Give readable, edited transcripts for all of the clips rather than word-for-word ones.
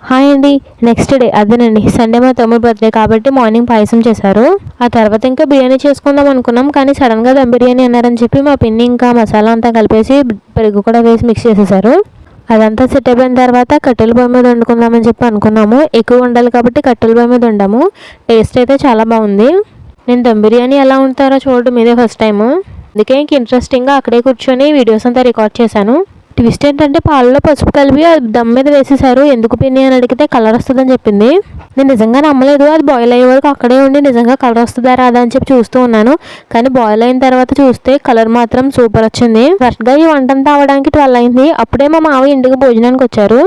Hi అండి. Next day అదేనండి Sunday మా తమ్ముడు బర్త్డే కాబట్టి మార్నింగ్ పాయసం చేశారు. ఆ తర్వాత ఇంకా బిర్యానీ చేసుకుందాం అనుకున్నాం, కానీ సడన్గా దమ్ బిర్యానీ అన్నారని చెప్పి మా పిన్ని ఇంకా మసాలా అంతా కలిపేసి పెరుగు కూడా వేసి మిక్స్ చేసేసారు. అదంతా సెట్ అయిపోయిన తర్వాత కట్టెల పొయ్యి మీద వండుకుందామని చెప్పి అనుకున్నాము. ఎక్కువ వండాలి కాబట్టి కట్టెల పొయ్యి మీద వండాము. టేస్ట్ అయితే చాలా బాగుంది. నేను దమ్ బిర్యానీ ఎలా వండుతారో చూడడం ఇదే ఫస్ట్ టైము. అందుకే ఇంక ఇంట్రెస్టింగ్గా అక్కడే కూర్చొని వీడియోస్ అంతా రికార్డ్ చేశాను. ట్విస్ట్ ఏంటంటే పాలలో పసుపు కలిపి అది దమ్ మీద వేసేసారు. ఎందుకు పిన్ని అని అడిగితే కలర్ వస్తుందని చెప్పింది. నేను నిజంగా నమ్మలేదు. అది బాయిల్ అయ్యే వరకు అక్కడే ఉండి నిజంగా కలర్ వస్తుందా రాదా అని చెప్పి చూస్తూ ఉన్నాను. కానీ బాయిల్ అయిన తర్వాత చూస్తే కలర్ మాత్రం సూపర్ వచ్చింది. కరెక్ట్గా ఈ వంటంతా అవడానికి 12 అయింది. అప్పుడే మా మావయ్య ఇంటికి భోజనానికి వచ్చారు.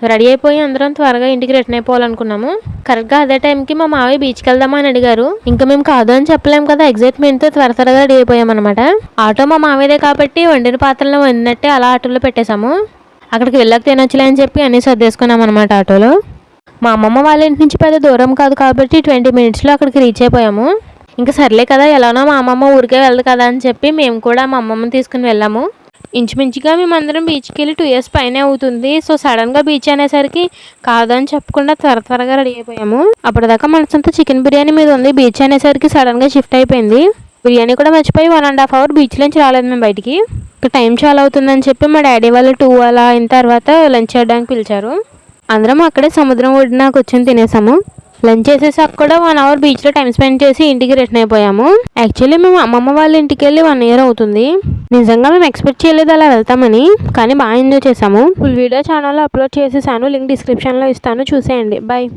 రెడీ అయిపోయి అందరం త్వరగా ఇంటికి రిటర్న్ అయిపోవాలనుకున్నాము. కరెక్ట్గా అదే టైంకి మా మావయ్య బీచ్కి వెళ్దామా అని అడిగారు. ఇంకా మేము కాదు అని చెప్పలేము కదా, ఎగ్జైట్మెంట్తో త్వరగా రెడీ అయిపోయామన్నమాట. ఆటో మా మావయ్యదే కాబట్టి వండిన పాత్రలో వండినట్టే అలా ఆటోలో పెట్టేశాము. అక్కడికి వెళ్ళక తినొచ్చులే అని చెప్పి అన్నీ సర్దేసుకున్నాం అనమాట ఆటోలో. మా అమ్మమ్మ వాళ్ళ ఇంటి నుంచి పెద్ద దూరం కాదు కాబట్టి 20 మినిట్స్లో అక్కడికి రీచ్ అయిపోయాము. ఇంకా సర్లే కదా, ఎలానో మా అమ్మమ్మ ఊరికే వెళ్ళదు కదా అని చెప్పి మేము కూడా మా అమ్మమ్మని తీసుకుని వెళ్ళాము. ఇంచుమించుగా మేమందరం బీచ్కి వెళ్ళి 2 years పైనే అవుతుంది. సో సడన్గా బీచ్ అనేసరికి కాదని చెప్పకుండా త్వరగా రెడీ అయిపోయాము. అప్పటిదాకా మనసంతా చికెన్ బిర్యానీ మీద ఉంది. బీచ్ అనేసరికి సడన్గా షిఫ్ట్ అయిపోయింది. బిర్యానీ కూడా మర్చిపోయి 1.5 hour బీచ్ నుంచి రాలేదు మేము బయటికి. ఇంకా టైం చాలా అవుతుందని చెప్పి మా డాడీ వాళ్ళు 2 అలా అయిన తర్వాత లంచ్ చేయడానికి పిలిచారు. అందరం అక్కడే సముద్రం ఒడ్డున కూర్చొని తినేసాము. లంచ్ చేసేసాక కూడా 1 hour బీచ్లో టైం స్పెండ్ చేసి ఇంటికి రిటర్న్ అయిపోయాము. యాక్చువల్లీ మేము అమ్మమ్మ వాళ్ళ ఇంటికి వెళ్ళి 1 year అవుతుంది. నిజంగా మేము ఎక్స్పెక్ట్ చేయలేదు అలా వెళ్తామని, కానీ బాగా ఎంజాయ్ చేసాము. ఫుల్ వీడియో ఛానల్లో అప్లోడ్ చేసేసాను. లింక్ డిస్క్రిప్షన్లో ఇస్తాను, చూసేయండి. బాయ్.